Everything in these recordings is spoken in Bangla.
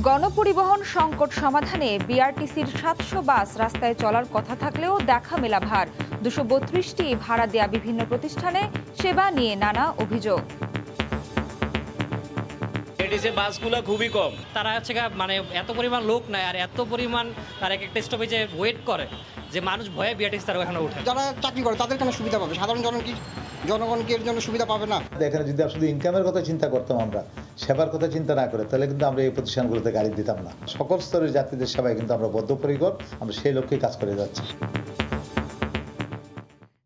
গণপরিবহন সংকট সমাধানে বিআরটিসির ৭০০ বাস রাস্তায় চলার কথা থাকলেও দেখা মেলা ভার। ২৩২টি ভাড়া দেয়া বিভিন্ন প্রতিষ্ঠানে সেবা নিয়ে নানা অভিযোগ। বাসগুলো খুবই কম, তারা হচ্ছে মানে এত পরিমাণ লোক নাই আর এত পরিমাণ তার এক একটা স্টপেজে ওয়েট করে যে মানুষ ভয়ে বিআরটিসি তারা ওখানে ওঠে। যারা চাকরি করে তাদের কেন সুবিধা পাবে, সাধারণ জনগণকে এর জন্য সুবিধা পাবে না। এখানে যদি শুধু ইনকামের কথা চিন্তা করতাম, আমরা সেবার কথা চিন্তা না করে, তাহলে কিন্তু আমরা এই প্রতিষ্ঠানগুলোতে গাড়ি দিতাম না। সকল স্তরের যাত্রীদের সেবায় কিন্তু আমরা বদ্ধপরিকর, আমরা সেই লক্ষ্যেই কাজ করে যাচ্ছি।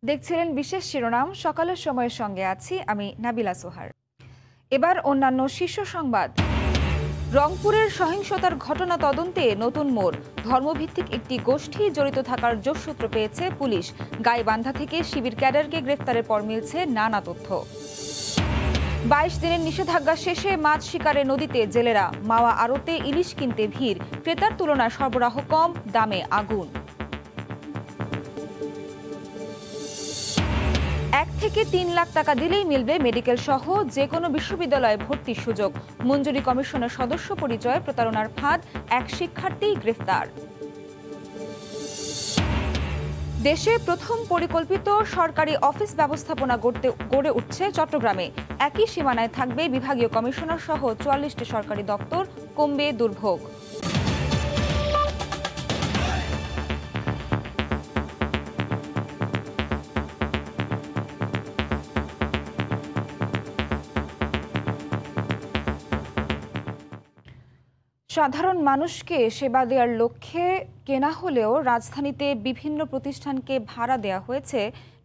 দেখছিলেন বিশেষ শিরোনাম, সকালের সময়ের সঙ্গে আছি আমি নাবিলা সোহার। এবার অন্যান্য শীর্ষ সংবাদ। রংপুরের সহিংসতার ঘটনা তদন্তে নতুন মোড়। ধর্মভিত্তিক একটি গোষ্ঠী জড়িত থাকার যোগসূত্র পেয়েছে পুলিশ। গাইবান্ধা থেকে শিবির ক্যাডারকে গ্রেফতারের পর মিলছে নানা তথ্য। ২২ দিনের নিষেধাজ্ঞা শেষে মাছ শিকারে নদীতে জেলেরা। মাওয়া আড়তে ইলিশ কিনতে ভিড়, ক্রেতার তুলনায় সরবরাহ কম, দামে আগুন। ১ থেকে ৩ লাখ টাকা দিলেই মিলবে মেডিকেল সহ যে কোনো বিশ্ববিদ্যালয়ে ভর্তির সুযোগ। মঞ্জুরি কমিশনের সদস্য পরিচয়ে প্রতারণার ফাঁদ, এক শিক্ষার্থী গ্রেফতার। দেশে প্রথম পরিকল্পিত সরকারি অফিস ব্যবস্থাপনা গড়ে উঠছে চট্টগ্রামে। একই সীমানায় থাকবে বিভাগীয় কমিশনার সহ ৪৪টি সরকারি দপ্তর, কমবে দুর্ভোগ। সাধারণ মানুষকে সেবা দেওয়ার লক্ষ্যে কেনা হলেও রাজধানীতে বিভিন্ন প্রতিষ্ঠানকে ভাড়া দেওয়া হয়েছে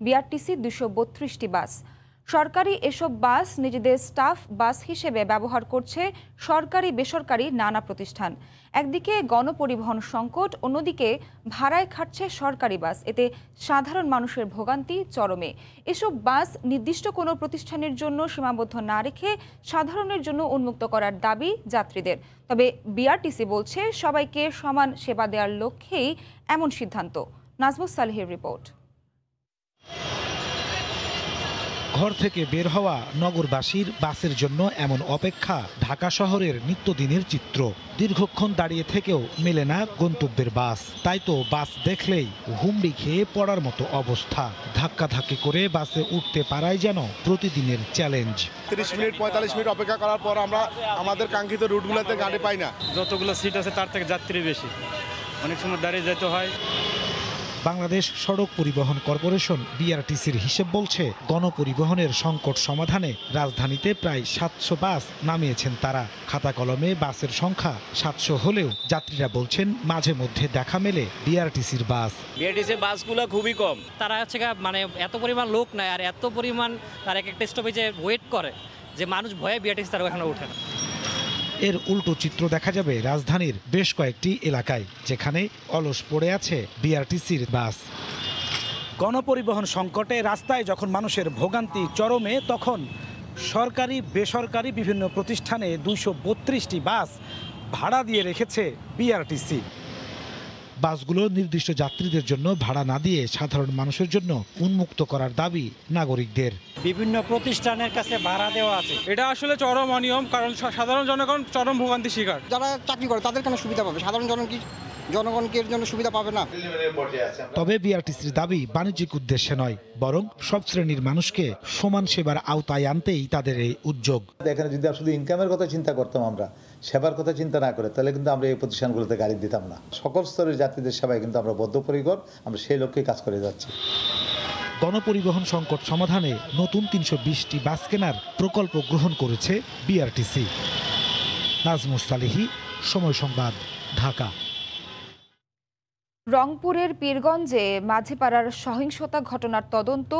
বিআরটিসি ২৩২টি বাস। সরকারি এসব বাস নিজেদের স্টাফ বাস হিসেবে ব্যবহার করছে সরকারি বেসরকারি নানা প্রতিষ্ঠান। একদিকে গণপরিবহন সংকট, অন্যদিকে ভাড়ায় খাটছে সরকারি বাস। এতে সাধারণ মানুষের ভোগান্তি চরমে। এসব বাস নির্দিষ্ট কোনো প্রতিষ্ঠানের জন্য সীমাবদ্ধ না রেখে সাধারণের জন্য উন্মুক্ত করার দাবি যাত্রীদের। তবে বিআরটিসি বলছে সবাইকে সমান সেবা দেওয়ার লক্ষ্যেই এমন সিদ্ধান্ত। নাজমুস সালেহের রিপোর্ট। ঘর থেকে বের হওয়া নগরবাসীর বাসের জন্য এমন অপেক্ষা ঢাকা শহরের নিত্যদিনের চিত্র। দীর্ঘক্ষণ দাঁড়িয়ে থেকেও মেলে না গন্তব্যের বাস। তাই তো বাস দেখলেই হুমড়ি খেয়ে পড়ার মতো অবস্থা। ধাক্কাধাক্কি করে বাসে উঠতে পারাই যেন প্রতিদিনের চ্যালেঞ্জ। 30 মিনিট 45 মিনিট অপেক্ষা করার পর আমরা আমাদের কাঙ্ক্ষিত রুটগুলোতে গাড়ি পাই না। যতগুলো সিট আছে তার থেকে যাত্রী বেশি, অনেক সময় দাঁড়িয়ে যেতে হয়। বাংলাদেশ সড়ক পরিবহন কর্পোরেশন বিআরটিসির হিসেব বলছে, গণপরিবহনের সংকট সমাধানে রাজধানীতে প্রায় ৭০০ বাস নামিয়েছেন তারা। খাতা কলমে বাসের সংখ্যা ৭০০ হলেও যাত্রীরা বলছেন মাঝে মধ্যে দেখা মেলে বিআরটিসির বাস। বিআরটিসির বাসগুলো খুবই কম, তারা হচ্ছে মানে এত পরিমাণ লোক নাই আর এত পরিমাণ তার এক একটা স্টপেজে ওয়েট করে যে মানুষ ভয়ে বিআরটিসি তারা ওখানে ওঠে না। এর উল্টো চিত্র দেখা যাবে রাজধানীর বেশ কয়েকটি এলাকায়, যেখানে অলস পড়ে আছে বিআরটিসির বাস। গণপরিবহন সংকটে রাস্তায় যখন মানুষের ভোগান্তি চরমে, তখন সরকারি বেসরকারি বিভিন্ন প্রতিষ্ঠানে ২৩২টি বাস ভাড়া দিয়ে রেখেছে বিআরটিসি। বাসগুলো নির্দিষ্ট যাত্রীদের জন্য ভাড়া না দিয়ে সাধারণ মানুষের জন্য উন্মুক্ত করার দাবি নাগরিকদের। বিভিন্ন প্রতিষ্ঠানের কাছে ভাড়া দেওয়া আছে, এটা আসলে চরম অনিয়ম, কারণ সাধারণ জনগণ চরম ভোগান্তি শিকার। যারা চাকরি করে তাদের কেন সুবিধা পাবে, সাধারণ জনগণকে এর জন্য সুবিধা পাবে না। তবে বিআরটিসির দাবি বাণিজ্যিক উদ্দেশ্যে নয়, বরং সব শ্রেণীর মানুষকে সমান সেবার আওতায় আনতেই তাদের এই উদ্যোগ। এখানে যদি শুধু ইনকামের কথা চিন্তা করতাম, আমরা সেবার কথা চিন্তা না করে, তাহলে কিন্তু আমরা এই প্রতিষ্ঠানগুলোতে গাড়ি দিতাম না। সকল স্তরের যাত্রীদের সেবায় কিন্তু আমরা বদ্ধপরিকর, আমরা সেই লক্ষ্যেই কাজ করে যাচ্ছি। গণপরিবহন সংকট সমাধানে নতুন ৩২০টি বাস কেনার প্রকল্প গ্রহণ করেছে বিআরটিসি। নাজমুস সালেহী, সময় সংবাদ, ঢাকা। রংপুরের পীরগঞ্জে মাঝিপাড়ার সহিংসতা ঘটনার তদন্ত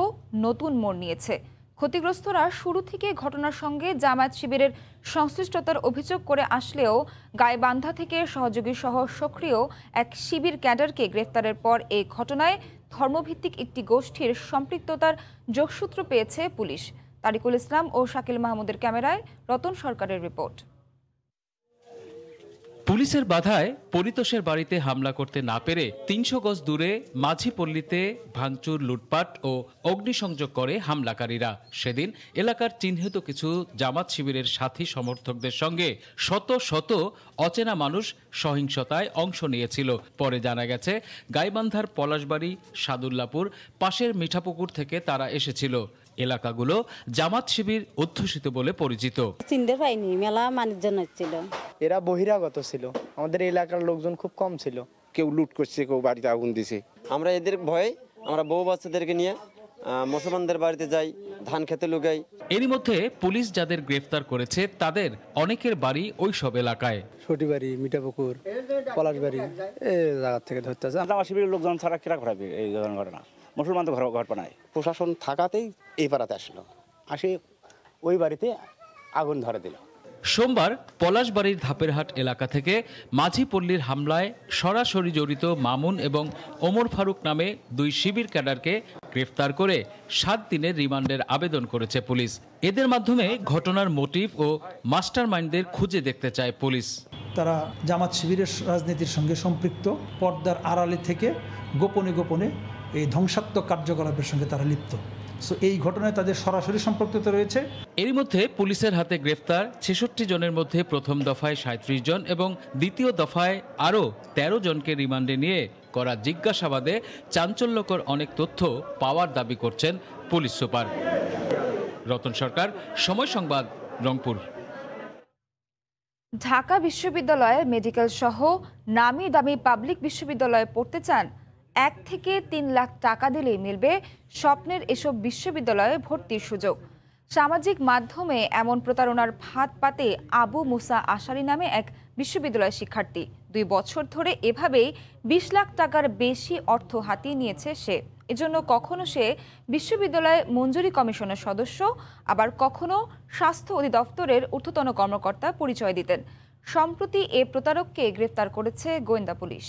নতুন মোড় নিয়েছে। ক্ষতিগ্রস্তরা শুরু থেকে ঘটনার সঙ্গে জামায়াত শিবিরের সংশ্লিষ্টতার অভিযোগ করে আসলেও গাইবান্ধা থেকে সহযোগী সহ সক্রিয় এক শিবির ক্যাডারকে গ্রেফতারের পর এই ঘটনায় ধর্মভিত্তিক একটি গোষ্ঠীর সম্পৃক্ততার যোগসূত্র পেয়েছে পুলিশ। তারিকুল ইসলাম ও শাকিল মাহমুদের ক্যামেরায় রতন সরকারের রিপোর্ট। পুলিশের বাধায় পরিতোষের বাড়িতে হামলা করতে না পেরে ৩০০ গজ দূরে মাঝিপল্লীতে ভাঙচুর, লুটপাট ও অগ্নিসংযোগ করে হামলাকারীরা। সেদিন এলাকার চিহ্নিত কিছু জামাত শিবিরের সাথী সমর্থকদের সঙ্গে শত শত অচেনা মানুষ সহিংসতায় অংশ নিয়েছিল। পরে জানা গেছে গাইবান্ধার পলাশবাড়ি, সাদুল্লাপুর, পাশের মিঠাপুকুর থেকে তারা এসেছিল। এলাকাগুলো জামাত শিবির অধ্যুষিত বলে পরিচিত। চিনতে পাইনি, মেলা মানুষজন হচ্ছিল। এরা বহিরাগত ছিল, আমাদের এলাকার লোকজন খুব কম ছিল। কেউ লুট করছে, কেউ বাড়িতে আগুন দিছে। আমরা এদের ভয়ে আমরা বউ বাচ্চাদেরকে নিয়ে মুসলমানদের বাড়িতে যাই, ধান খেতে লুকাই। এরই মধ্যে পুলিশ যাদের গ্রেফতার করেছে তাদের অনেকের বাড়ি ওই সব এলাকায়। সটিবাড়ি, মিঠাপুকুর, পলাশবাড়ি এই জায়গা থেকে ধরতেছে। জামাত শিবিরের লোকজন ছাড়া কিরা ঘটাবে এই ধরনের ঘটনা? মুসলমান তো ঘটনা নাই। প্রশাসন থাকাতেই এই পাড়াতে আসলো, আসে ওই বাড়িতে আগুন ধরে দিল। সোমবার পলাশবাড়ির ধাপেরহাট এলাকা থেকে মাঝিপল্লীর হামলায় সরাসরি জড়িত মামুন এবং ওমর ফারুক নামে 2 শিবির ক্যাডারকে গ্রেফতার করে 7 দিনের রিমান্ডের আবেদন করেছে পুলিশ। এদের মাধ্যমে ঘটনার মোটিভ ও মাস্টারমাইন্ডদের খুঁজে দেখতে চায় পুলিশ। তারা জামাত শিবিরের রাজনীতির সঙ্গে সম্পৃক্ত, পর্দার আড়ালে থেকে গোপনে গোপনে এই ধ্বংসাত্মক কার্যকলাপের সঙ্গে তারা লিপ্ত। এই ঘটনায় তাদের সরাসরি সম্পৃক্ততা রয়েছে। এরই মধ্যে পুলিশের হাতে গ্রেফতার 66 জনের মধ্যে প্রথম দফায় 37 জন এবং দ্বিতীয় দফায় আরও 13 জনকে রিমান্ডে নিয়ে করা জিজ্ঞাসাবাদে চাঞ্চল্যকর অনেক তথ্য পাওয়ার দাবি করছেন পুলিশ সুপার। রতন সরকার, সময় সংবাদ, রংপুর। ঢাকা বিশ্ববিদ্যালয়ে মেডিকেল সহ নামি দামি পাবলিক বিশ্ববিদ্যালয়ে পড়তে চান? 1 থেকে 3 লাখ টাকা দিলেই মিলবে স্বপ্নের এসব বিশ্ববিদ্যালয়ে ভর্তির সুযোগ। সামাজিক মাধ্যমে এমন প্রতারণার ফাঁদ পাতে আবু মুসা আশারি নামে এক বিশ্ববিদ্যালয়ের শিক্ষার্থী 2 বছর ধরে এভাবেই 20 লাখ টাকার বেশি অর্থ হাতিয়ে নিয়েছে সে। এজন্য কখনো সে বিশ্ববিদ্যালয় মঞ্জুরি কমিশনের সদস্য, আবার কখনো স্বাস্থ্য অধিদপ্তরের ঊর্ধ্বতন কর্মকর্তা পরিচয় দিতেন। সম্প্রতি এ প্রতারককে গ্রেফতার করেছে গোয়েন্দা পুলিশ।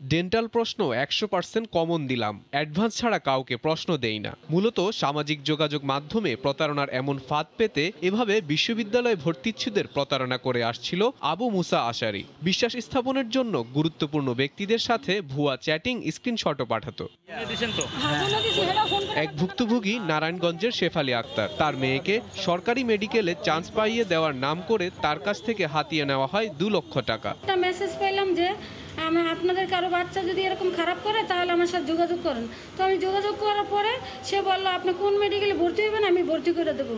ডেন্টাল প্রশ্ন 100% কমন দিলাম, অ্যাডভান্স ছাড়া কাউকে প্রশ্ন দেই না। মূলত সামাজিক যোগাযোগ মাধ্যমে প্রতারণার এমন ফাঁদ পেতে এভাবে বিশ্ববিদ্যালয়ে ভর্তিচ্ছুদের প্রতারণা করে আসছিল আবু মুসা আশারি। বিশ্বাস স্থাপনের জন্য গুরুত্বপূর্ণ ব্যক্তিদের সাথে ভুয়া চ্যাটিং স্ক্রিনশটও পাঠাতো। এক ভুক্তভোগী নারায়ণগঞ্জের শেফালি আক্তার, তার মেয়েকে সরকারি মেডিকেলে চান্স পাইয়ে দেওয়ার নাম করে তার কাছ থেকে হাতিয়ে নেওয়া হয় 2 লক্ষ টাকা। মেসেজ পেলাম যে আপনাদের কারো বাচ্চা যদি এরকম খারাপ করে তাহলে আমার সাথে যোগাযোগ করেন। তো আমি যোগাযোগ করার পরে সে বললো আপনি কোন মেডিকেলে ভর্তি হবেন, আমি ভর্তি করে দেবো।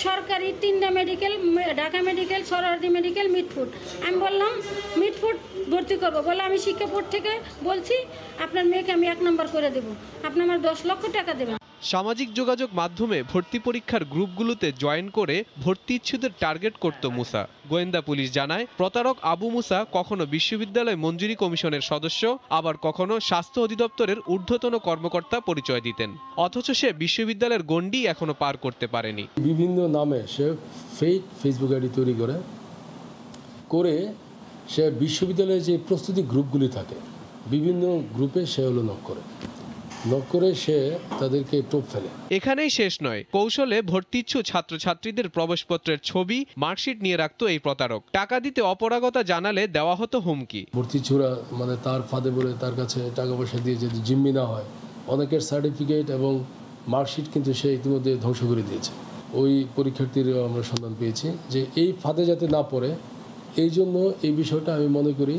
সরকারি 3টা medical, Dhaka medical, Suhrawardy medical, Mitford. আমি বললাম মিটফুড ভর্তি করবো। বলে আমি শিক্ষা বোর্ড থেকে বলছি আপনার মেয়েকে আমি 1 নম্বর করে দেবো, আপনি আমার 10 লক্ষ টাকা দেবেন। সামাজিক যোগাযোগ মাধ্যমে ভর্তি পরীক্ষার গ্রুপগুলোতে জয়েন করে ভর্তি ইচ্ছুদের টার্গেট করত মুসা। গোয়েন্দা পুলিশ জানায়, প্রতারক আবু মুসা কখনো বিশ্ববিদ্যালয় মঞ্জুরি কমিশনের সদস্য, আবার কখনো স্বাস্থ্য অধিদপ্তরের ঊর্ধ্বতন কর্মকর্তা পরিচয় দিতেন। অথচ সে বিশ্ববিদ্যালয়ের গণ্ডি এখনো পার করতে পারেনি। বিভিন্ন নামে সে ফেক ফেসবুক আইডি তৈরি করে সে বিশ্ববিদ্যালয়ে যে প্রস্তুতি গ্রুপগুলি থাকে বিভিন্ন গ্রুপে সে নক করে সে তাদেরকে টোপ ফেলে। এখানেই শেষ নয়, কৌশলে ভর্তিচ্ছু ছাত্রছাত্রীদের প্রবেশপত্রের ছবি, মার্কশিট নিয়ে রাখতো এই প্রতারক। টাকা দিতে অপারগতা জানালে দেওয়া হতো হুমকি। ভর্তিচ্ছুরা তার ফাঁদে পড়ে তার কাছে টাকা পয়সা দিয়ে যদি জিম্মি না হয়, অনেকের সার্টিফিকেট এবং মার্কশিট কিন্তু সে ইতিমধ্যে ধ্বংস করে দিয়েছে। ওই পরীক্ষার্থীরাও আমরা সন্ধান পেয়েছি যে এই ফাঁদে যাতে না পড়ে, এই জন্য এই বিষয়টা আমি মনে করি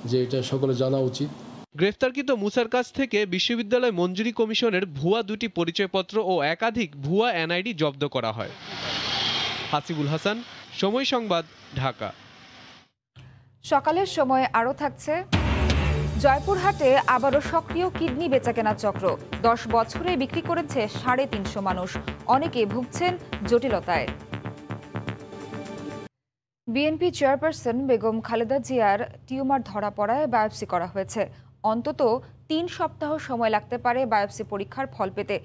যে এটা সকলে জানা উচিত। গ্রেফতারকৃত মুসার কাছ থেকে বিশ্ববিদ্যালয় মঞ্জুরি কমিশনের ভুয়া 2টি পরিচয়পত্র ও একাধিক ভুয়া এনআইডি জব্দ করা হয়। হাসিবুল হাসান, সময় সংবাদ, ঢাকা। সকালের সময় আরও থাকছে, জয়পুরহাটে আবারও সক্রিয় কিডনি বেচাকেনা চক্র। 10 বছরে বিক্রি করেছে 350 মানুষ, অনেকে ভুগছেন জটিলতায়। বিএনপি চেয়ারপারসন বেগম খালেদা জিয়ার টিউমার ধরা পড়ায় বায়োপসি করা হয়েছে। অন্তত 3 সপ্তাহ সময় লাগতে পারে বায়োপসি পরীক্ষার ফল পেতে।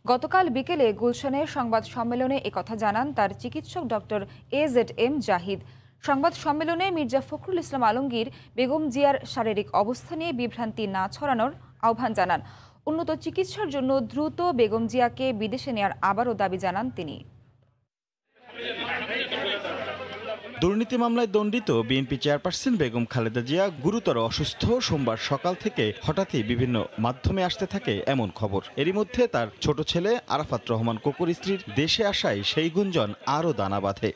গতকাল বিকেলে গুলশানের সংবাদ সম্মেলনে একথা জানান তার চিকিৎসক ডক্টর AZM জাহিদ। সংবাদ সম্মেলনে মির্জা ফখরুল ইসলাম আলমগীর বেগম জিয়ার শারীরিক অবস্থা নিয়ে বিভ্রান্তি না ছড়ানোর আহ্বান জানান। উন্নত চিকিৎসার জন্য দ্রুত বেগম জিয়াকে বিদেশে নেয়ার আবারও দাবি জানান তিনি। দুর্নীতি মামলায় দণ্ডিত বিএনপি চেয়ারপারসন বেগম খালেদা জিয়া গুরুতর অসুস্থ। সোমবার সকাল থেকে হঠাৎই বিভিন্ন মাধ্যমে আসতে থাকে এমন খবর। এরই মধ্যে তার ছোট ছেলে আরাফাত রহমান কোকোর স্ত্রীর দেশে আসায় সেই গুঞ্জন আরও দানা বাঁধে।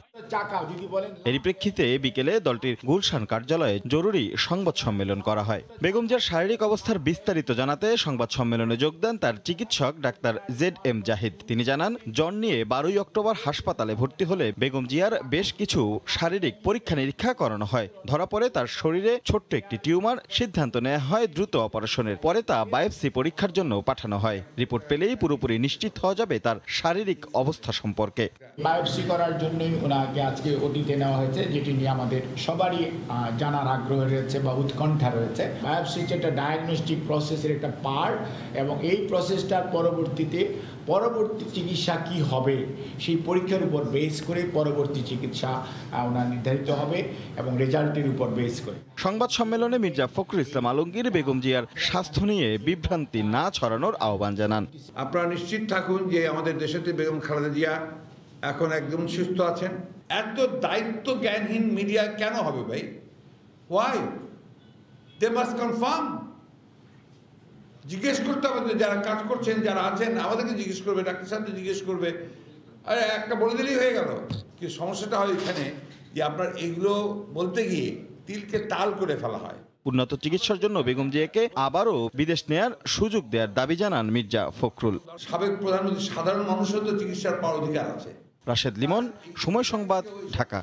এরই প্রেক্ষিতে বিকেলে দলটির গুলশান কার্যালয়ে জরুরি সংবাদ সম্মেলন করা হয়। বেগম জিয়ার শারীরিক অবস্থার বিস্তারিত জানাতে সংবাদ সম্মেলনে যোগ দেন তার চিকিৎসক ডাক্তার ZM জাহিদ। তিনি জানান, জ্বর নিয়ে 12ই অক্টোবর হাসপাতালে ভর্তি হলে বেগম জিয়ার বেশ কিছু শারীরিক পরীক্ষা নিরীক্ষা করানো হয়। ধরা পড়ে তার শরীরে ছোট্ট একটি টিউমার। সিদ্ধান্ত নেওয়া হয় দ্রুত অপারেশনের। পরে তা বায়োপসি পরীক্ষার জন্য পাঠানো হয়। রিপোর্ট পেলেই পুরোপুরি নিশ্চিত হওয়া যাবে তার শারীরিক অবস্থা সম্পর্কে। বায়োপসি করার জন্যই ওনাকে আজকে ওটিতে নেওয়া হয়েছে, যেটি নিয়ে আমাদের সবারই জানার আগ্রহ রয়েছে বা উৎকণ্ঠা রয়েছে। বায়োপসি একটা ডায়াগনস্টিক প্রসেসের একটা পার্ট, এবং এই প্রসেসটার পরবর্তী চিকিৎসা কি হবে সেই পরীক্ষার উপর বেস করে পরবর্তী চিকিৎসা ওনার নির্ধারিত হবে এবং রেজাল্টের উপর বেস করে। সংবাদ সম্মেলনে মির্জা ফখরুল ইসলাম আলমগীর বেগম জিয়ার স্বাস্থ্য নিয়ে বিভ্রান্তি না ছড়ানোর আহ্বান জানান। আপনারা নিশ্চিত থাকুন যে আমাদের দেশেতে বেগম খালেদা জিয়া এখন একদম সুস্থ আছেন। এত দায়িত্ব জ্ঞানহীন মিডিয়া কেন হবে ভাই? ওয়াই? They must confirm. জিজ্ঞেস করতে হবে, যারা কাজ করছেন, যারা আছেন, আমাদেরকে জিজ্ঞেস করবে, ডাক্তার সাহেবকে জিজ্ঞেস করবে। আরে একটা বলে দিলেই হয়ে গেল। কি সমস্যাটা হয় এখানে যে আপনার এগুলো বলতে গিয়ে তিলকে তাল করে ফেলা হয়। উন্নত চিকিৎসার জন্য বেগম জিয়াকে আবারও বিদেশ নেয়ার সুযোগ দেওয়ার দাবি জানান মির্জা ফখরুল। সাবেক প্রধানমন্ত্রী সাধারণ মানুষের তো চিকিৎসার পাওয়ার অধিকার আছে। রাশেদ লিমন, সময় সংবাদ, ঢাকা।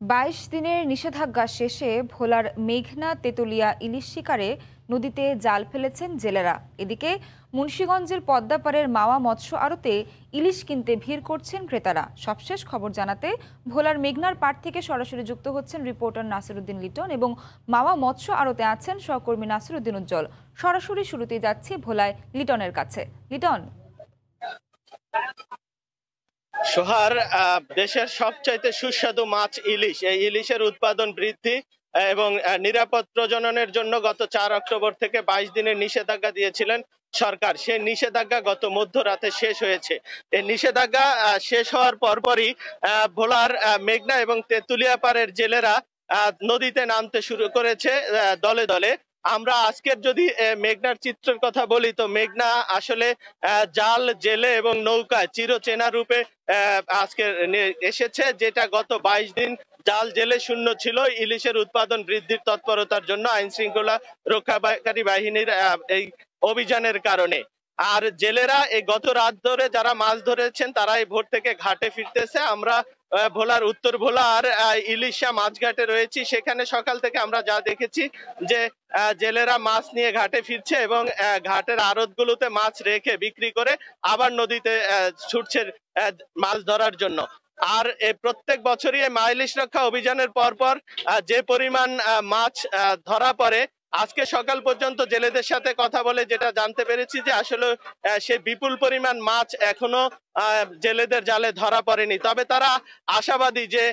22 দিনের নিষেধাজ্ঞা শেষে ভোলার মেঘনা তেতুলিয়া ইলিশ শিকারে নদীতে জাল ফেলেছেন জেলেরা। এদিকে মুন্সিগঞ্জের পদ্মাপাড়ের মাওয়া মৎস্য আড়তে ইলিশ কিনতে ভিড় করছেন ক্রেতারা। সবশেষ খবর জানাতে ভোলার মেঘনার পাড় থেকে সরাসরি যুক্ত হচ্ছেন রিপোর্টার নাসিরউদ্দিন লিটন এবং মাওয়া মৎস্য আড়তে আছেন সহকর্মী নাসিরউদ্দিন উজ্জ্বল। সরাসরি শুরুতেই যাচ্ছি ভোলায় লিটনের কাছে। লিটন। সোহার, দেশের সবচাইতে সুস্বাদু মাছ ইলিশ, এই ইলিশের উৎপাদন বৃদ্ধি এবং নিরাপদ প্রজননের জন্য গত 4 অক্টোবর থেকে 22 দিনের নিষেধাজ্ঞা দিয়েছিলেন সরকার। সেই নিষেধাজ্ঞা গত মধ্যরাতে শেষ হয়েছে। এই নিষেধাজ্ঞা শেষ হওয়ার পরপরই ভোলার মেঘনা এবং তেতুলিয়া পাড়ের জেলেরা নদীতে নামতে শুরু করেছে দলে দলে। আমরা আজকের যদি মেঘনার চিত্রের কথা বলি, তো মেঘনা আসলে জাল, জেলে এবং নৌকায় চিরচেনা রূপে আজকে এসেছে, যেটা গত 22 দিন জাল জেলে শূন্য ছিল ইলিশের উৎপাদন বৃদ্ধির তৎপরতার জন্য, আইন শৃঙ্খলা রক্ষাকারী বাহিনীর এই অভিযানের কারণে। আর জেলেরা এই গত রাত ধরে যারা মাছ ধরেছেন তারা এই ভোর থেকে ঘাটে ফিরতেছে। আমরা ভোলার উত্তর ভোলার ইলিশা মাছঘাটে রয়েছি। সেখানে সকাল থেকে আমরা যা দেখেছি যে জেলেরা মাছ নিয়ে ঘাটে ফিরছে এবং ঘাটের আড়তগুলোতে মাছ রেখে বিক্রি করে আবার নদীতে ছুটছে মাছ ধরার জন্য। আর প্রত্যেক বছরই মা ইলিশ রক্ষা অভিযানের পরপর যে পরিমাণ মাছ ধরা পড়ে, আজকে সকাল পর্যন্ত জেলেদের সাথে কথা বলে যেটা জানতে পেরেছি যে আসলে সে বিপুল পরিমাণ মাছ এখনো জেলেদের জালে ধরা পড়েনি। তবে তারা আশাবাদী যে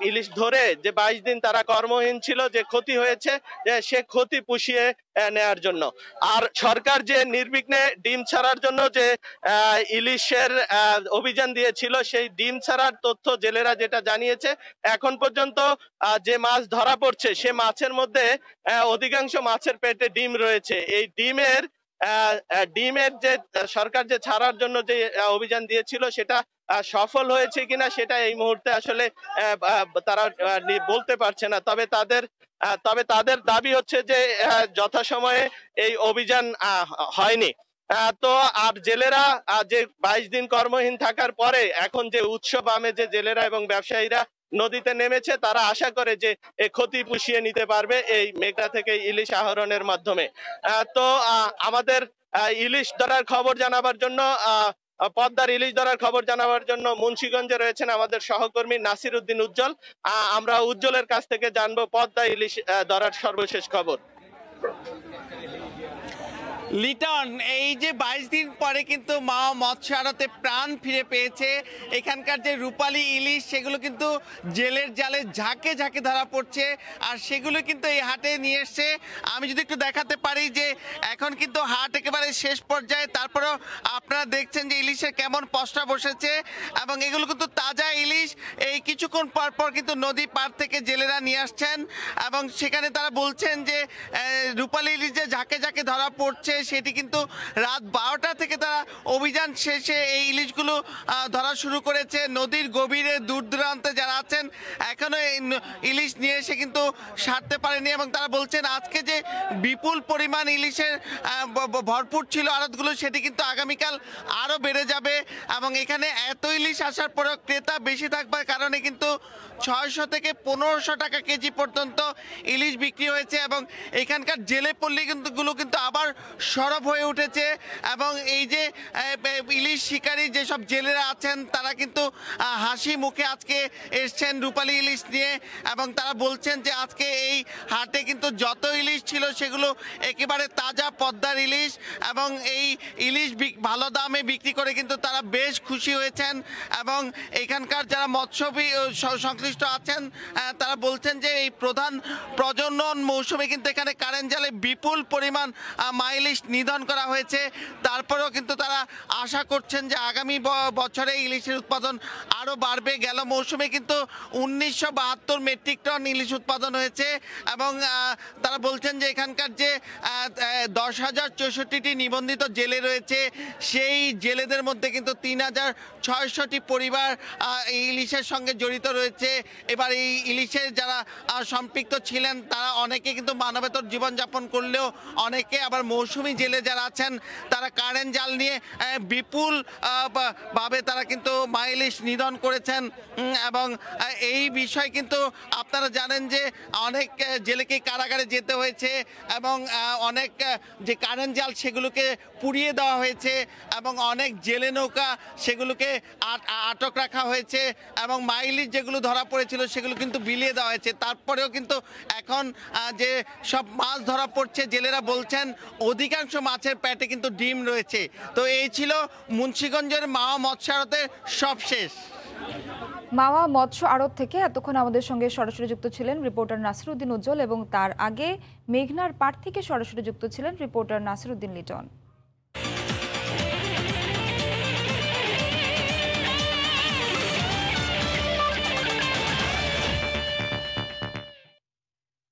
ইলিশ ধরে যে 22 দিন তারা কর্মহীন ছিল, যে ক্ষতি হয়েছে সে ক্ষতি পুষিয়ে নেয়ার জন্য। আর সরকার যে নির্বিঘ্নে ডিম ছাড়ার জন্য যে ইলিশের অভিযান দিয়েছিল, সেই ডিম ছাড়ার তথ্য জেলেরা যেটা জানিয়েছে, এখন পর্যন্ত যে মাছ ধরা পড়ছে সে মাছের মধ্যে অধিকাংশ মাছের পেটে ডিম রয়েছে। এই ডিমের যে সরকার যে ছাড়ার জন্য যে অভিযান দিয়েছিল সেটা সফল হয়েছে কিনা সেটা এই মুহূর্তে আসলে তারা বলতে পারছে না। তবে তাদের দাবি হচ্ছে যে যথাসময়ে এই অভিযান হয়নি। তো আর জেলেরা যে 22 দিন কর্মহীন থাকার পরে এখন যে উৎসব আমেজে জেলেরা এবং ব্যবসায়ীরা নদীতে নেমেছে, তারা আশা করে যে এই ক্ষতি পুষিয়ে নিতে পারবে এই মেঘনা থেকে ইলিশ আহরণের মাধ্যমে। তো আমাদের ইলিশ ধরার খবর জানাবার জন্য, পদ্মার ইলিশ ধরার খবর জানাবার জন্য মুন্সিগঞ্জে রয়েছেন আমাদের সহকর্মী নাসিরউদ্দিন উজ্জ্বল। আমরা উজ্জ্বলের কাছ থেকে জানবো পদ্মা ইলিশ ধরার সর্বশেষ খবর। লিটন, এই যে 22 দিন পরে কিন্তু মাওয়া মৎস্য আড়তে প্রাণ ফিরে পেয়েছে। এখানকার যে রূপালী ইলিশ সেগুলো কিন্তু জেলের জালে ঝাঁকে ঝাঁকে ধরা পড়ছে, আর সেগুলো কিন্তু এই হাটে নিয়ে এসছে। আমি যদি একটু দেখাতে পারি যে এখন কিন্তু হাট একেবারে শেষ পর্যায়ে, তারপরেও আপনারা দেখছেন যে ইলিশের কেমন পসরা বসেছে এবং এগুলো কিন্তু তাজা ইলিশ। এই কিছু কিছুক্ষণ পর পর কিন্তু নদী পার থেকে জেলেরা নিয়ে আসছেন এবং সেখানে তারা বলছেন যে রূপালী ইলিশ যে ঝাঁকে ঝাঁকে ধরা পড়ছে সেটি কিন্তু রাত 12টা থেকে তারা অভিযান শেষে এই ইলিশগুলো ধরা শুরু করেছে। নদীর গভীরে দূর দূরান্তে যারা আছেন এখনো ইলিশ নিয়ে এসে কিন্তু সারতে পারেনি এবং তারা বলছেন আজকে যে বিপুল পরিমাণ ইলিশের ভরপুর ছিল আড়তগুলো সেটি কিন্তু আগামীকাল আরও বেড়ে যাবে এবং এখানে এত ইলিশ আসার পরেও ক্রেতা বেশি থাকবার কারণে কিন্তু 600 থেকে 1500 টাকা কেজি পর্যন্ত ইলিশ বিক্রি হয়েছে এবং এখানকার জেলে পল্লীগুলো কিন্তু আবার সরব হয়ে উঠেছে এবং এই যে ইলিশ শিকারী যেসব জেলেরা আছেন তারা কিন্তু হাসি মুখে আজকে এসছেন রূপালী ইলিশ নিয়ে এবং তারা বলছেন যে আজকে এই হাটে কিন্তু যত ইলিশ ছিল সেগুলো একেবারে তাজা পদ্মার ইলিশ এবং এই ইলিশ ভালো দামে বিক্রি করে কিন্তু তারা বেশ খুশি হয়েছেন এবং এখানকার যারা মৎস্যবী সংশ্লিষ্ট আছেন তারা বলছেন যে এই প্রধান প্রজনন মৌসুমে কিন্তু এখানে কারেন্ট জালে বিপুল পরিমাণ মা ইলিশ নিধন করা হয়েছে। তারপরেও কিন্তু তারা আশা করছেন যে আগামী বছরে ইলিশের উৎপাদন আরও বাড়বে। গেল মৌসুমে কিন্তু 1972 মেট্রিক টন ইলিশ উৎপাদন হয়েছে এবং তারা বলছেন যে এখানকার যে 10,064টি নিবন্ধিত জেলে রয়েছে সেই জেলেদের মধ্যে কিন্তু 3,600টি পরিবার ইলিশের সঙ্গে জড়িত রয়েছে। এবার এই ইলিশের যারা সম্পৃক্ত ছিলেন তারা অনেকে কিন্তু মানবেতর জীবনযাপন করলেও অনেকে আবার মৌসুমি জেলে যারা আছেন তারা কারেন্ট জাল নিয়ে বিপুল ভাবে তারা কিন্তু মা ইলিশ নিধন করেছেন এবং এই বিষয় কিন্তু আপনারা জানেন যে অনেক জেলেকে কারাগারে যেতে হয়েছে এবং অনেক যে কারেন্ট জাল সেগুলোকে পুড়িয়ে দেওয়া হয়েছে এবং অনেক জেলে নৌকা সেগুলোকে আটক রাখা হয়েছে এবং মা ইলিশ যেগুলো ধরা পড়েছিল সেগুলো কিন্তু বিলিয়ে দেওয়া হয়েছে। তারপরেও কিন্তু এখন যে সব মাছ ধরা পড়ছে জেলেরা বলছেন অধিকাংশ মাছের পেটে কিন্তু ডিম রয়েছে। তো এই ছিল মুন্সিগঞ্জের মাওয়া মৎস্য আড়তের সব শেষ। মাওয়া মৎস্য আড়ত থেকে এতক্ষণ আমাদের সঙ্গে সরাসরি যুক্ত ছিলেন রিপোর্টার নাসিরউদ্দিন উজ্জ্বল এবং তার আগে মেঘনার পাড় থেকে সরাসরি যুক্ত ছিলেন রিপোর্টার নাসিরউদ্দিন লিটন।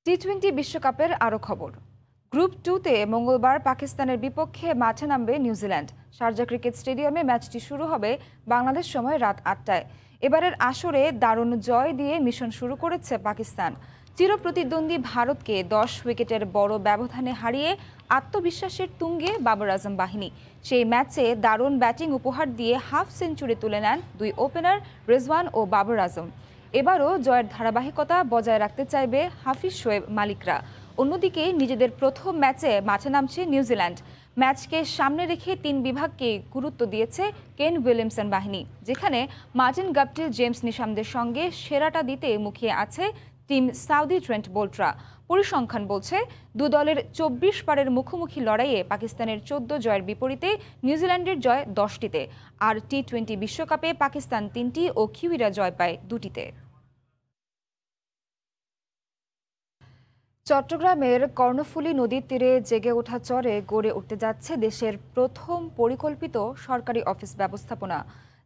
টি-20 বিশ্বকাপের আরও খবর। গ্রুপ 2-তে মঙ্গলবার পাকিস্তানের বিপক্ষে মাঠে নামবে নিউজিল্যান্ড। শারজা ক্রিকেট স্টেডিয়ামে ম্যাচটি শুরু হবে বাংলাদেশ সময় রাত 8টায়। এবারের আসরে দারুণ জয় দিয়ে মিশন শুরু করেছে পাকিস্তান। চিরপ্রতিদ্বন্দ্বী ভারতকে 10 উইকেটের বড় ব্যবধানে হারিয়ে আত্মবিশ্বাসের তুঙ্গে বাবর আজম বাহিনী। সেই ম্যাচে দারুণ ব্যাটিং উপহার দিয়ে হাফ সেঞ্চুরি তুলে নেন দুই ওপেনার রিজওয়ান ও বাবর আজম। এবারও জয়ের ধারাবাহিকতা বজায় রাখতে চাইবে হাফিজ শোয়েব মালিকরা। অন্যদিকে নিজেদের প্রথম ম্যাচে মাঠে নামছে নিউজিল্যান্ড। ম্যাচকে সামনে রেখে 3 বিভাগকে গুরুত্ব দিয়েছে কেন উইলিয়ামসন বাহিনী, যেখানে মার্টিন গাপটিল, জেমস নিশামদের সঙ্গে সেরাটা দিতে মুখিয়ে আছে টিম সাউদি ট্রেন্ট বোল্টরা। পরিসংখ্যান বলছে দু দলের 24 বারের মুখোমুখি লড়াইয়ে পাকিস্তানের 14 জয়ের বিপরীতে নিউজিল্যান্ডের জয় 10টিতে। আর টি-20 বিশ্বকাপে পাকিস্তান 3টি ও কিউইরা জয় পায় 2টিতে। চট্টগ্রামের কর্ণফুলী নদীর তীরে জেগে ওঠা চরে গড়ে উঠতে যাচ্ছে দেশের প্রথম পরিকল্পিত সরকারি অফিস ব্যবস্থাপনা,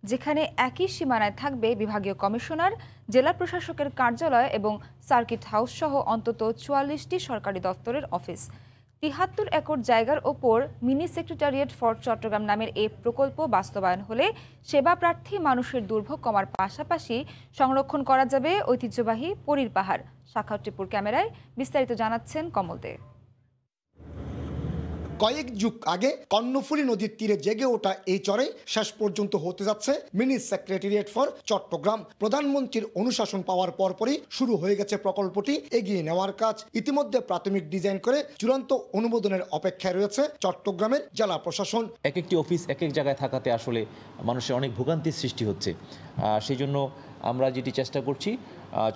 যেখানে একই সীমানায় থাকবে বিভাগীয় কমিশনার, জেলা প্রশাসকের কার্যালয় এবং সার্কিট হাউস সহ অন্তত 44টি সরকারি দপ্তরের অফিস। 73 একর জায়গার ওপর মিনি সেক্রেটারিয়েট ফর চট্টগ্রাম নামের এই প্রকল্প বাস্তবায়ন হলে সেবা প্রার্থী মানুষের দুর্ভোগ কমার পাশাপাশি সংরক্ষণ করা যাবে ঐতিহ্যবাহী পরীর পাহাড়। শাখাউত টিপুর ক্যামেরায় বিস্তারিত জানাচ্ছেন কমল দে। কয়েক যুগ আগে কর্ণফুলী নদীর তীরে জেগে ওঠা এই চরে শেষ পর্যন্ত হতে যাচ্ছে মিনি সেক্রেটারিয়েট ফর চট্টগ্রাম। প্রধানমন্ত্রীর অনুশাসন পাওয়ার পরপরই শুরু হয়ে গেছে প্রকল্পটি এগিয়ে নেওয়ার কাজ। ইতিমধ্যে প্রাথমিক ডিজাইন করে চূড়ান্ত অনুমোদনের অপেক্ষায় রয়েছে চট্টগ্রামের জেলা প্রশাসন। এক একটি অফিস এক এক জায়গায় থাকাতে আসলে মানুষের অনেক ভোগান্তির সৃষ্টি হচ্ছে। সেই জন্য আমরা যেটি চেষ্টা করছি,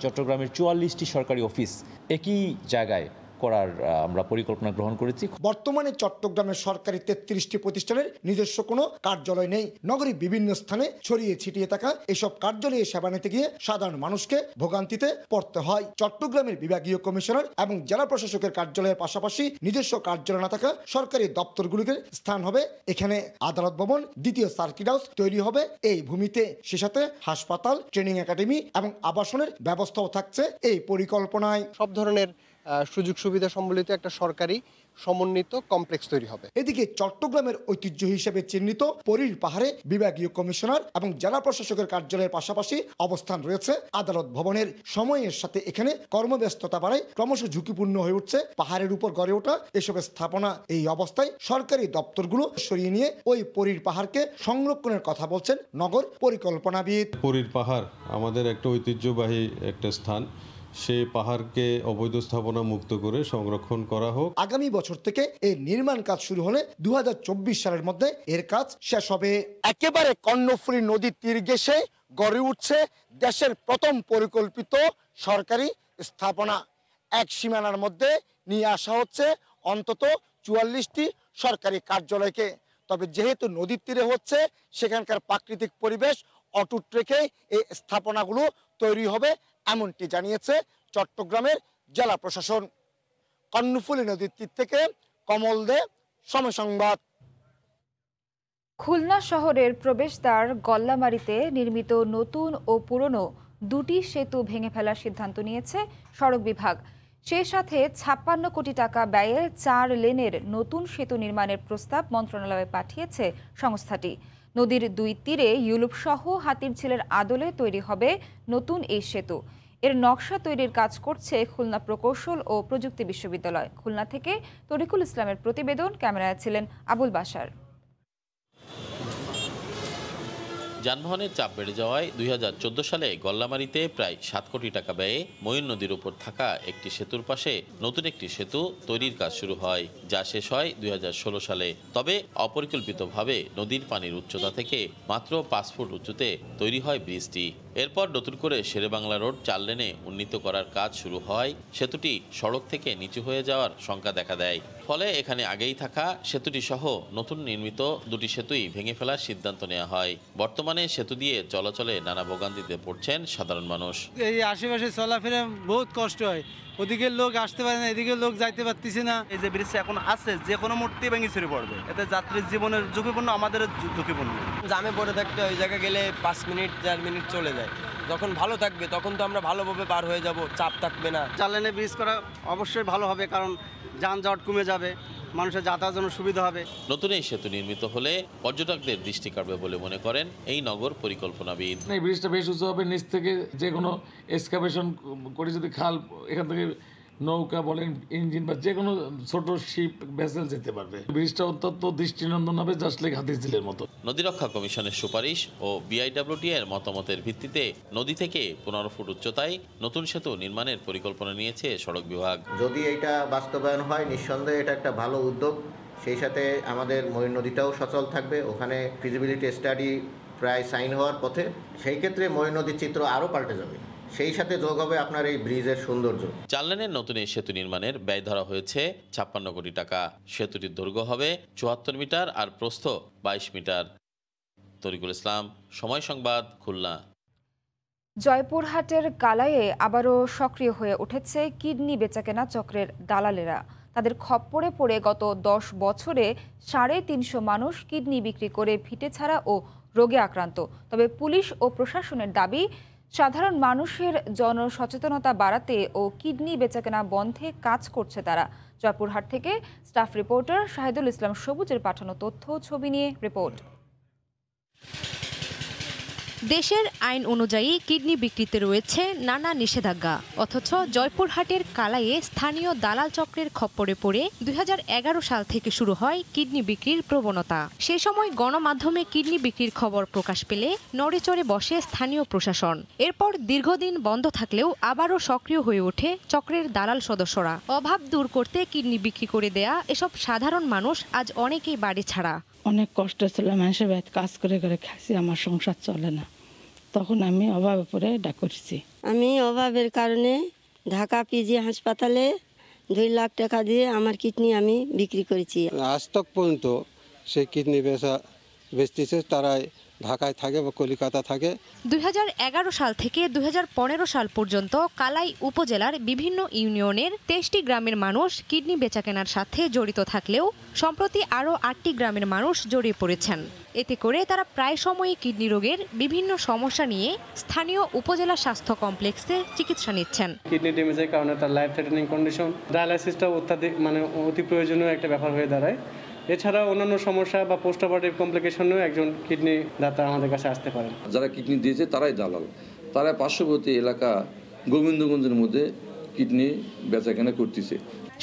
চট্টগ্রামের 44টি সরকারি অফিস একই জায়গায় করার আমরা পরিকল্পনা গ্রহণ করেছি। বর্তমানে চট্টগ্রামের সরকারি 33টি প্রতিষ্ঠানের নিজস্ব কোনো কার্যালয় নেই। নগরীর বিভিন্ন স্থানে ছড়িয়ে ছিটিয়ে থাকা এসব কার্যালয়ে সেবা নিতে গিয়ে সাধারণ মানুষকে ভোগান্তিতে পড়তে হয়। চট্টগ্রামের বিভাগীয় কমিশনার এবং জেলা প্রশাসকের কার্যালয়ের পাশাপাশি নিজস্ব কার্যালয় না থাকা সরকারি দপ্তরগুলির স্থান হবে এখানে। আদালত ভবন, দ্বিতীয় সার্কিট হাউস তৈরি হবে এই ভূমিতে। সে সাথে হাসপাতাল, ট্রেনিং একাডেমি এবং আবাসনের ব্যবস্থাও থাকছে এই পরিকল্পনায়। সব ধরনের সুযোগ সুবিধা সম্বলিত একটা সরকারি সমন্বিত কমপ্লেক্স তৈরি হবে। এদিকে চট্টগ্রামের ঐতিহ্য হিসেবে চিহ্নিত পরীর পাহাড়ে বিভাগীয় কমিশনার এবং জেলা প্রশাসকের কার্যালয়ের পাশাপাশি অবস্থান রয়েছে আদালত ভবনের। সময়ের সাথে এখানে কর্মব্যস্ততা বাড়ায় ক্রমশ ঝুঁকিপূর্ণ হয়ে উঠছে পাহাড়ের উপর গড়ে ওঠা এসব স্থাপনা। এই অবস্থায় সরকারি দপ্তরগুলো সরিয়ে নিয়ে ওই পরীর পাহাড়কে সংরক্ষণের কথা বলছেন নগর পরিকল্পনাবিদ। পরীর পাহাড় আমাদের একটা ঐতিহ্যবাহী একটা স্থান, সেই পাহাড়কে অবৈধ স্থাপনা মুক্ত করে সংরক্ষণ করা হোক। আগামী বছর থেকে এর নির্মাণ কাজ শুরু হলে 2024 সালের মধ্যে এর কাজ শেষ হবে। একেবারে কর্ণফুলী নদীর তীর ঘেঁষে গড়ে উঠছে দেশের প্রথম পরিকল্পিত সরকারি স্থাপনা। এক সীমানার মধ্যে নিয়ে আসা হচ্ছে অন্তত 44টি সরকারি কার্যালয়কে। তবে যেহেতু নদীর তীরে হচ্ছে, সেখানকার প্রাকৃতিক পরিবেশ অটুট রেখে এই স্থাপনাগুলো তৈরি হবে এমনটি জানিয়েছে চট্টগ্রামের জেলা প্রশাসন। কর্ণফুলী নদীর তীর থেকে কমল দে, সময় সংবাদ। খুলনা শহরের প্রবেশদ্বার গল্লামারীতে নির্মিত নতুন ও পুরনো দুটি সেতু ভেঙে ফেলার সিদ্ধান্ত নিয়েছে সড়ক বিভাগ। সেই সাথে 56 কোটি টাকা ব্যয়ে 4 লেনের নতুন সেতু নির্মাণের প্রস্তাব মন্ত্রণালয়ে পাঠিয়েছে সংস্থাটি। নদীর দুই তীরে ইউরোপ সহ হাতিরঝিলের আদলে তৈরি হবে নতুন এই সেতু। এর নকশা তৈরির কাজ করছে খুলনা প্রকৌশল ও প্রযুক্তি বিশ্ববিদ্যালয়। খুলনা থেকে তরিকুল ইসলামের প্রতিবেদন, ক্যামেরায় ছিলেন আবুল বাশার। যানবাহনের চাপ বেড়ে যাওয়ায় 2014 সালে গল্লামারীতে প্রায় 7 কোটি টাকা ব্যয়ে ময়ূর নদীর উপর থাকা একটি সেতুর পাশে নতুন একটি সেতু তৈরির কাজ শুরু হয়, যা শেষ হয় 2016 সালে। তবে অপরিকল্পিতভাবে নদীর পানির উচ্চতা থেকে মাত্র 5 ফুট উঁচুতে তৈরি হয় ব্রিজটি। এরপর নতুন করে শেরেবাংলা রোড 4 লেনে উন্নীত করার কাজ শুরু হয়। সেতুটি সড়ক থেকে নিচু হয়ে যাওয়ার শঙ্কা দেখা দেয়। ফলে এখানে আগেই থাকা সেতুটি সহ নতুন নির্মিত দুটি সেতুই ভেঙে ফেলার সিদ্ধান্ত নেওয়া হয়। বর্তমানে সেতু দিয়ে চলাচলে নানা ভোগান্তিতে পড়ছেন সাধারণ মানুষ। এই আশেপাশে চলাফেরা বহুত কষ্ট হয়, ওদিকে লোক আসতে পারে না, এদিকে লোক যাইতে পারতেছে না। এই যে ব্রিজটা এখন আছে, যে কোনো মূর্তি ভেঙে ছিঁড়ে পড়বে, এতে যাত্রীর জীবনের ঝুঁকিপূর্ণ, আমাদের ঝুঁকিপূর্ণ। জামে পড়ে থাকতে ওই জায়গায় গেলে 5 মিনিট 4 মিনিট চলে যায়। যখন ভালো থাকবে তখন তো আমরা ভালোভাবে পার হয়ে যাব, চাপ থাকবে না। 4 লেনে ব্রিজ করা অবশ্যই ভালো হবে, কারণ যানজট কমে যাবে, মানুষের যাতায়াতের জন্য সুবিধা হবে। নতুন এই সেতু নির্মিত হলে পর্যটকদের দৃষ্টি কাড়বে বলে মনে করেন এই নগর পরিকল্পনাবিদ। এই ব্রিজটা বেশ উঁচু হবে, নিচ থেকে যে কোনো এক্সকাভেশন করে যদি খাল, এখান থেকে নৌকা বলেন, ইঞ্জিন বা যে কোনো ছোট শিপ ভেসেল যেতে পারবে। ব্রিজটা অত্যন্ত দৃষ্টিনন্দন হবে, জাস্ট লাইক হাতিরঝিলের মতো। নদী রক্ষা কমিশনের সুপারিশ ও বিআইডব্লিউটি এর মতামতের ভিত্তিতে নদী থেকে 15 ফুট উচ্চতায় নতুন সেতু নির্মাণের পরিকল্পনা নিয়েছে সড়ক বিভাগ। যদি এটা বাস্তবায়ন হয়, নিঃসন্দেহে এটা একটা ভালো উদ্যোগ। সেই সাথে আমাদের ময়ূর নদীটাও সচল থাকবে। ওখানে ফিজিবিলিটি স্টাডি প্রায় সাইন হওয়ার পথে। সেই ক্ষেত্রে ময়ূর নদীর চিত্র আরও পাল্টে যাবে। সেই সাথে যোগ হবে আপনার এই ব্রিজের সৌন্দর্য। 4 লেনের নতুন এই সেতু নির্মাণের ব্যয় ধরা হয়েছে 56 কোটি টাকা। সেতুটির দৈর্ঘ্য হবে 74 মিটার আর প্রস্থ 22 মিটার। তরিকুল ইসলাম, সময় সংবাদ, খুলনা। জয়পুরহাটের কালাইয়ে আবারও সক্রিয় হয়ে উঠেছে কিডনি বেচাকেনা চক্রের দালালেরা। তাদের খপ্পরে পড়ে গত 10 বছরে 350 মানুষ কিডনি বিক্রি করে ভিটে ছাড়া ও রোগে আক্রান্ত। তবে পুলিশ ও প্রশাসনের দাবি, সাধারণ মানুষের জনসচেতনতা বাড়াতে ও কিডনি বেচাকেনা বন্ধে কাজ করছে তারা। জয়পুরহাট থেকে স্টাফ রিপোর্টার শাহিদুল ইসলাম সবুজের পাঠানো তথ্য ছবি নিয়ে রিপোর্ট। দেশের আইন অনুযায়ী কিডনি বিক্রিতে রয়েছে নানা নিষেধাজ্ঞা, অথচ জয়পুরহাটের কালাইয়ে স্থানীয় দালাল চক্রের খপ্পরে পড়ে 2011 সাল থেকে শুরু হয় কিডনি বিক্রির প্রবণতা। সে সময় গণমাধ্যমে কিডনি বিক্রির খবর প্রকাশ পেলে নড়েচড়ে বসে স্থানীয় প্রশাসন। এরপর দীর্ঘদিন বন্ধ থাকলেও আবারও সক্রিয় হয়ে ওঠে চক্রের দালাল সদস্যরা। অভাব দূর করতে কিডনি বিক্রি করে দেয়া এসব সাধারণ মানুষ আজ অনেকেই বাড়ি ছাড়া। অনেক কষ্ট ছিল, মানুষের বাড়িতে কাজ করে করে খাইছি, আমার সংসার চলে না। তখন আমি অভাবে পড়ে এটা করেছি। আমি অভাবের কারণে ঢাকা পিজি হাসপাতালে 2 লাখ টাকা দিয়ে আমার কিডনি আমি বিক্রি করেছি। আজ তক পর্যন্ত সেই কিডনি বেচতেছে, তারা ঢাকায় থাকে বা কলকাতা থাকে। 2011 সাল থেকে 2015 সাল পর্যন্ত কালাই উপজেলার বিভিন্ন ইউনিয়নের 23টি গ্রামের মানুষ কিডনি বেচাকেনার সাথে জড়িত থাকলেও সম্প্রতি আরও 8টি গ্রামের মানুষ জড়িয়ে পড়েছেন। এতে করে তারা প্রায় সময়ই কিডনি রোগের বিভিন্ন সমস্যা নিয়ে স্থানীয় উপজেলা স্বাস্থ্য কমপ্লেক্সে চিকিৎসা নিচ্ছেন। কিডনি ড্যামেজের কারণে তার লাইফ থ্রেটানিং কন্ডিশন, ডায়ালাইসিসটা অত্যাধিক অতি প্রয়োজনীয় একটা ব্যাপার হয়ে দাঁড়ায়। এছাড়া অন্যান্য সমস্যা বা পোস্ট অপারেটিভ কমপ্লিকেশনেও একজন কিডনি দাতা আমাদের কাছে আসতে পারেন। যারা কিডনি দিয়েছে তারাই দালাল, তারা পার্শ্ববর্তী এলাকা গোবিন্দগঞ্জের মধ্যে কিডনি বেচাকেনা করতেছে।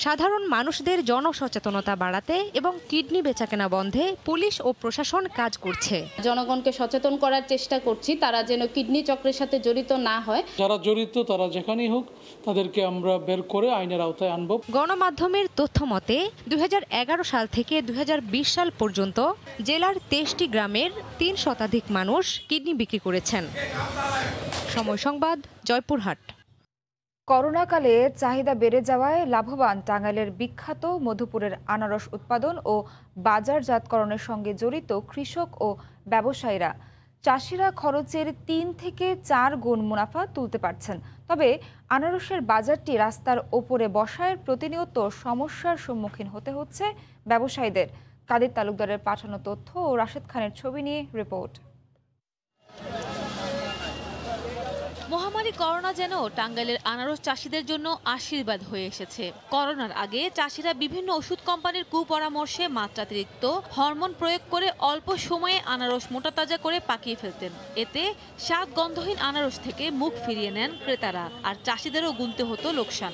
সাধারণ মানুষদের জনসচেতনতা বাড়াতে এবং কিডনি বেচাকেনা বন্ধে পুলিশ ও প্রশাসন কাজ করছে। জনগণকে সচেতন করার চেষ্টা করছি তারা যেন কিডনি চক্রের সাথে জড়িত না হয়। যারা জড়িত তারা যেখানেই হোক তাদেরকে আমরা বের করে আইনের আওতায় আনব। গণমাধ্যমের তথ্য মতে 2011 সাল থেকে 2020 সাল পর্যন্ত জেলার 23টি গ্রামের 3 শতাধিক মানুষ কিডনি বিক্রি করেছেন। সময় সংবাদ, জয়পুরহাট। করোনাকালে চাহিদা বেড়ে যাওয়ায় লাভবান টাঙ্গাইলের বিখ্যাত মধুপুরের আনারস উৎপাদন ও বাজারজাতকরণের সঙ্গে জড়িত কৃষক ও ব্যবসায়ীরা। চাষিরা খরচের 3 থেকে 4 গুণ মুনাফা তুলতে পারছেন। তবে আনারসের বাজারটি রাস্তার ওপরে বসায় প্রতিনিয়ত সমস্যার সম্মুখীন হতে হচ্ছে ব্যবসায়ীদের। কাদের তালুকদারের পাঠানো তথ্য ও রাশেদ খানের ছবি নিয়ে রিপোর্ট। মহামারী করোনা যেন টাঙ্গাইলের আনারস চাষিদের জন্য আশীর্বাদ হয়ে এসেছে। করোনার আগে চাষিরা বিভিন্ন ওষুধ কোম্পানির কুপরামর্শে মাত্রাতিরিক্ত হরমোন প্রয়োগ করে অল্প সময়ে আনারস মোটাতাজা করে পাকিয়ে ফেলতেন। এতে স্বাদ গন্ধহীন আনারস থেকে মুখ ফিরিয়ে নেন ক্রেতারা, আর চাষিদেরও গুনতে হতো লোকসান।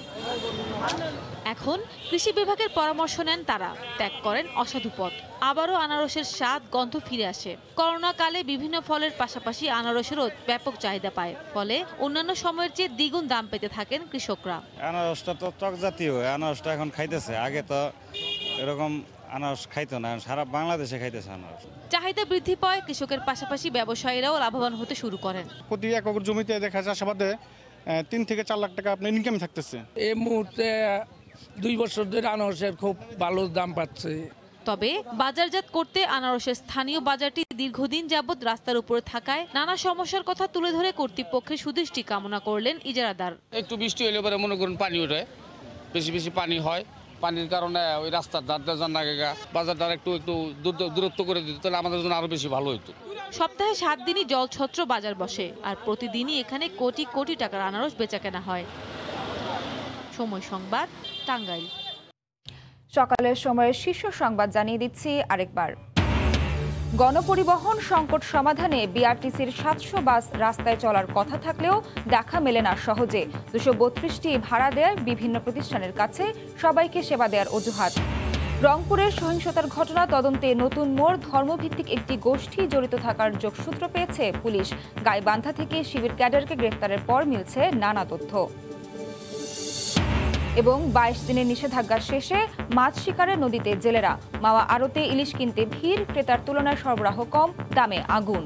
এখন কৃষি বিভাগের পরামর্শ নেন তারা, ত্যাগ করেন অসাধু পথ। আবারও আনারসের স্বাদ গন্ধ ফিরে আসে। করোনাকালে বিভিন্ন ফলের পাশাপাশি আনারসেরও ব্যাপক চাহিদা পায়, ফলে অন্যান্য সময়ের চেয়ে দ্বিগুণ দাম পেতে থাকেন কৃষকরা। আনারসটা তো টক জাতীয়, আনারসটা এখন খাইতেছে, আগে তো এরকম আনারস খাইতো না, সারা বাংলাদেশে খাইতেছে আনারস। চাহিদা বৃদ্ধি পায়, কৃষকের পাশাপাশি ব্যবসায়ীরাও লাভবান হতে শুরু করেন। প্রতি একর জমিতে দেখা চাষাবাদে 3 থেকে 4 লাখ টাকা আপনার ইনকাম থাকতেছে। এই মুহূর্তে 2 বছর ধরে আনারসের খুব ভালো দাম পাচ্ছে। তবে বাজারজাত করতে আনারসের স্থানীয় বাজারটি দীর্ঘদিন যাবৎ রাস্তার উপরে থাকায় নানা সমস্যার কথা তুলে ধরে কর্তৃপক্ষের সুদৃষ্টি কামনা করলেন ইজারাদার। একটু বৃষ্টি হলে পরে মনে করুন পানি ওঠে, বেশি বেশি পানি হয়, পানির কারণে ওই রাস্তার ধার জানা গেগা বাজারটা একটু দূরত্ব করে দিত, তাহলে আমাদের জন্য আরো বেশি ভালো হতো। সপ্তাহে 7 দিনই জলছত্র বাজার বসে, আর প্রতিদিনই এখানে কোটি কোটি টাকার আনারস বেচাকেনা হয়। সময় সংবাদ, টাঙ্গাইল। সকালের সময়ের শীর্ষ সংবাদ জানিয়ে দিচ্ছি আরেকবার। গণপরিবহন সংকট সমাধানে বিআরটিসির 700 বাস রাস্তায় চলার কথা থাকলেও দেখা মেলে না সহজে। 232টি ভাড়া দেয় বিভিন্ন প্রতিষ্ঠানের কাছে সবাইকে সেবা দেওয়ার অজুহাত। রংপুরের সহিংসতার ঘটনা তদন্তে নতুন মোড়, ধর্মভিত্তিক একটি গোষ্ঠী জড়িত থাকার যোগসূত্র পেয়েছে পুলিশ। গাইবান্ধা থেকে শিবির ক্যাডারকে গ্রেফতারের পর মিলছে নানা তথ্য। এবং 22 দিনের নিষেধাজ্ঞা শেষে মাছ শিকারে নদীতে জেলেরা। মাওয়া আড়তে ইলিশ কিনতে ভিড়, ক্রেতার তুলনায় সরবরাহ কম, দামে আগুন।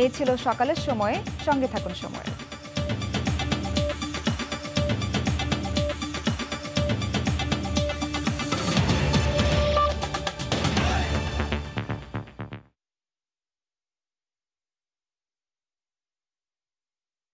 এই ছিল সকালের সময়ে, সঙ্গে থাকুন সময়।